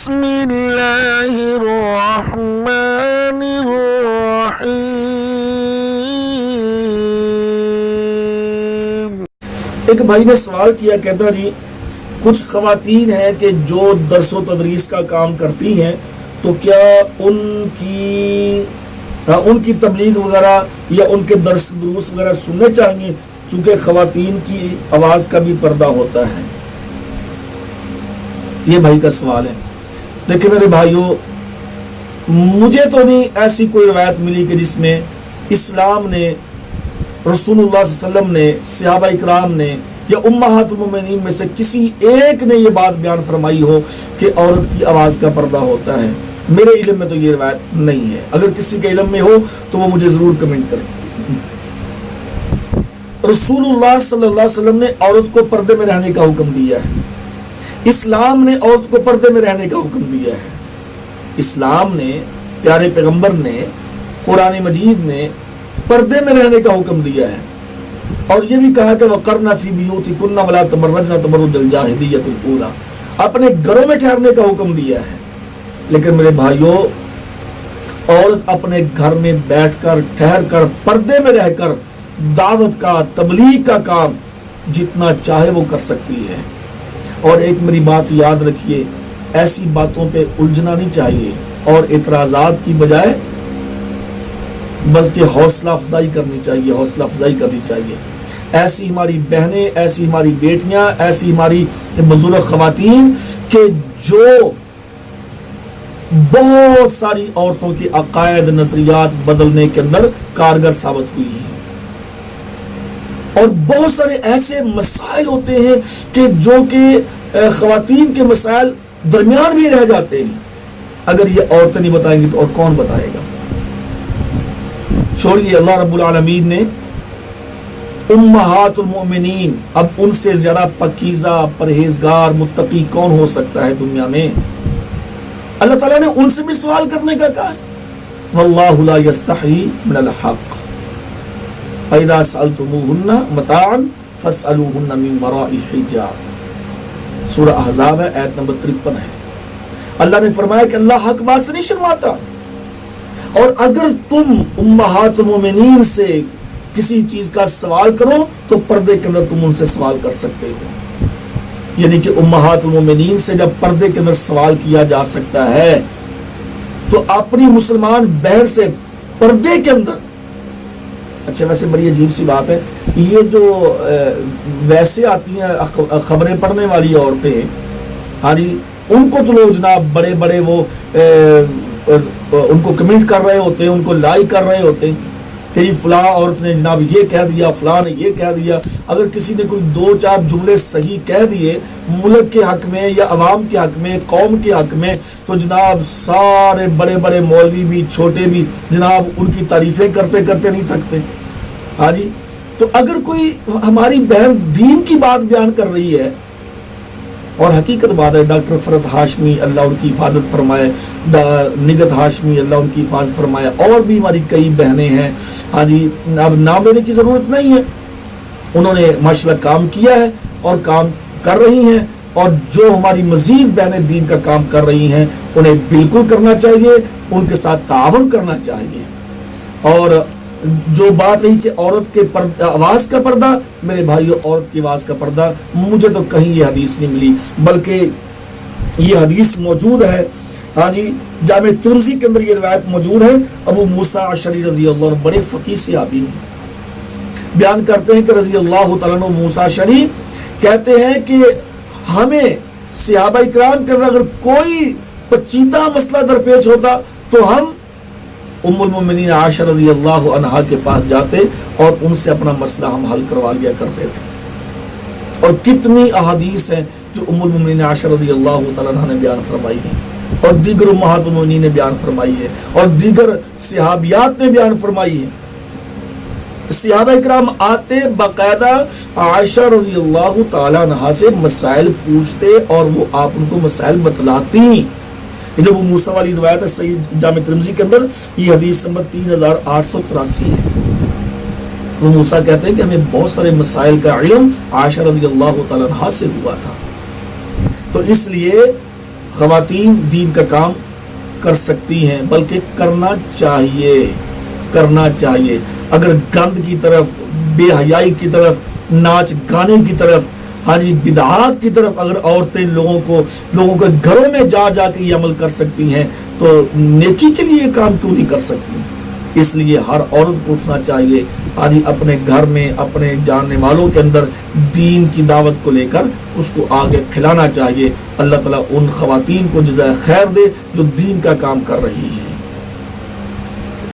بسم اللہ الرحمن الرحیم۔ ایک بھائی نے سوال کیا، کہتا جی کچھ خواتین ہیں کہ جو درس و تدریس کا کام کرتی ہیں، تو کیا ان کی تبلیغ وغیرہ یا ان کے درس دروس وغیرہ سننے چاہیے، چونکہ خواتین کی آواز کا بھی پردہ ہوتا ہے؟ یہ بھائی کا سوال ہے۔ دیکھیں میرے بھائیوں، مجھے تو نہیں ایسی کوئی روایت ملی کہ جس میں اسلام نے، رسول اللہ صلی اللہ علیہ وسلم نے، صحابہ اکرام نے یا امہات المومنین میں سے کسی ایک نے یہ بات بیان فرمائی ہو کہ عورت کی آواز کا پردہ ہوتا ہے۔ میرے علم میں تو یہ روایت نہیں ہے۔ اگر کسی کے علم میں ہو تو وہ مجھے ضرور کمنٹ کریں۔ رسول اللہ صلی اللہ علیہ وسلم نے عورت کو پردے میں رہنے کا حکم دیا ہے۔ اسلام نے عورت کو پردے میں رہنے کا حکم دیا ہے۔ اسلام نے، پیارے پیغمبر نے، قرآن مجید نے پردے میں رہنے کا حکم دیا ہے، اور یہ بھی کہا کہ وَقَرْنَ فِي بِيُوتِكُنَّ وَلَا تَبَرَّجْنَ تَبَرُّجَ الْجَاهِلِيَّةِ الْأُولَىٰ، اپنے گھروں میں ٹھہرنے کا حکم دیا ہے۔ لیکن میرے بھائیوں، عورت اپنے گھر میں بیٹھ کر، ٹھہر کر، پردے میں رہ کر دعوت کا، تبلیغ کا کام جتنا چاہے وہ کر سکتی ہے۔ اور ایک میری بات یاد رکھیے، ایسی باتوں پہ الجھنا نہیں چاہیے، اور اعتراضات کی بجائے بلکہ حوصلہ افزائی کرنی چاہیے، حوصلہ افزائی کرنی چاہیے۔ ایسی ہماری بہنیں، ایسی ہماری بیٹیاں، ایسی ہماری بزرگ خواتین کہ جو بہت ساری عورتوں کے عقائد، نظریات بدلنے کے اندر کارگر ثابت ہوئی ہیں، اور بہت سارے ایسے مسائل ہوتے ہیں کہ جو کہ خواتین کے مسائل درمیان بھی رہ جاتے ہیں۔ اگر یہ عورتیں نہیں بتائیں گی تو اور کون بتائے گا؟ چھوڑیے، اللہ رب العالمین نے امہات المؤمنین، اب ان سے زیادہ پاکیزہ، پرہیزگار، متقی کون ہو سکتا ہے دنیا میں؟ اللہ تعالیٰ نے ان سے بھی سوال کرنے کا کہا ہے، واللہ لا یستحی من الحق فَإِذَا سَأَلْتُمُوهُنَّ مَتَاعًا فَاسْأَلُوهُنَّ مِنْ وَرَاءِ حِجَابٍ، سورہ احزاب ہے، آیت نمبر 53 ہے۔ اللہ نے فرمایا کہ اللہ حق بات سے نہیں شرماتا، اور اگر تم امہات المومنین سے کسی چیز کا سوال کرو تو پردے کے اندر تم ان سے سوال کر سکتے ہو۔ یعنی کہ امہات المومنین سے جب پردے کے اندر سوال کیا جا سکتا ہے تو اپنی مسلمان بہن سے پردے کے اندر، اچھا ویسے بڑی عجیب سی بات ہے، یہ جو ویسے آتی ہیں خبریں پڑھنے والی عورتیں، ہاں جی، ان کو تو لوگ جناب بڑے بڑے وہ ان کو کمنٹ کر رہے ہوتے ہیں، ان کو لائک کر رہے ہوتے ہیں کہ فلاں عورت نے جناب یہ کہہ دیا، فلاں نے یہ کہہ دیا۔ اگر کسی نے کوئی 2-4 جملے صحیح کہہ دیے ملک کے حق میں یا عوام کے حق میں، قوم کے حق میں، تو جناب سارے بڑے بڑے مولوی بھی، چھوٹے بھی، جناب ان کی تعریفیں کرتے کرتے نہیں تھکتے۔ ہاں جی، تو اگر کوئی ہماری بہن دین کی بات بیان کر رہی ہے، اور حقیقت بات ہے، ڈاکٹر فرد ہاشمی اللہ ان کی حفاظت فرمائے، نگت ہاشمی اللہ ان کی حفاظت فرمائے، اور بھی ہماری کئی بہنیں ہیں، ہاں جی، اب نام لینے کی ضرورت نہیں ہے، انہوں نے ماشاءاللہ کام کیا ہے اور کام کر رہی ہیں، اور جو ہماری مزید بہنیں دین کا کام کر رہی ہیں انہیں بالکل کرنا چاہیے، ان کے ساتھ تعاون کرنا چاہیے۔ اور جو بات رہی کہ عورت کے آواز کا پردہ، میرے بھائیو، عورت کی آواز کا پردہ مجھے تو کہیں یہ حدیث نہیں ملی، بلکہ یہ حدیث موجود ہے، ہاں جی، جامع ترمذی کے اندر یہ روایت موجود ہے۔ ابو موسیٰ اشعری رضی اللہ عنہ بڑے فقیہ صحابی ہیں، بیان کرتے ہیں کہ رضی اللہ تعالیٰ عنہ موسیٰ اشعری کہتے ہیں کہ ہمیں صحابہ اکرام کے اندر اگر کوئی پیچیدہ مسئلہ درپیش ہوتا تو ہم ام المومنین عائشہ رضی اللہ عنہا کے پاس جاتے اور ان سے اپنا مسئلہ ہم حل کروا لیا کرتے تھے۔ اور کتنی احادیث ہیں جو ام المومنین عائشہ رضی اللہ تعالیٰ عنہ نے بیان فرمائی ہیں، اور دیگر امہات المومنین نے بیان فرمائی ہے، اور دیگر صحابیات نے بیان فرمائی ہے۔ صحابہ اکرام آتے باقاعدہ عائشہ رضی اللہ تعالیٰ عنہا سے مسائل پوچھتے اور وہ آپ ان کو مسائل بتلاتی۔ جب وہ موسیٰ والی روایت ہے صحیح جامع ترمذی کے اندر، یہ حدیث نمبر 3883 ہے۔ وہ موسیٰ کہتے ہیں کہ ہمیں بہت سارے مسائل کا علم عائشہ رضی اللہ تعالیٰ عنہ سے ہوا تھا۔ تو اس لیے خواتین دین کا کام کر سکتی ہیں، بلکہ کرنا چاہیے. اگر گند کی طرف، بے حیائی کی طرف، ناچ گانے کی طرف، ہاں جی بدعات کی طرف اگر عورتیں لوگوں کے گھروں میں جا کے یہ عمل کر سکتی ہیں تو نیکی کے لیے یہ کام کیوں نہیں کر سکتی؟ اس لیے ہر عورت کو اٹھنا چاہیے، ہاں جی اپنے گھر میں اپنے جاننے والوں کے اندر دین کی دعوت کو لے کر اس کو آگے پھیلانا چاہیے. اللہ تعالیٰ ان خواتین کو جزائے خیر دے جو دین کا کام کر رہی ہیں.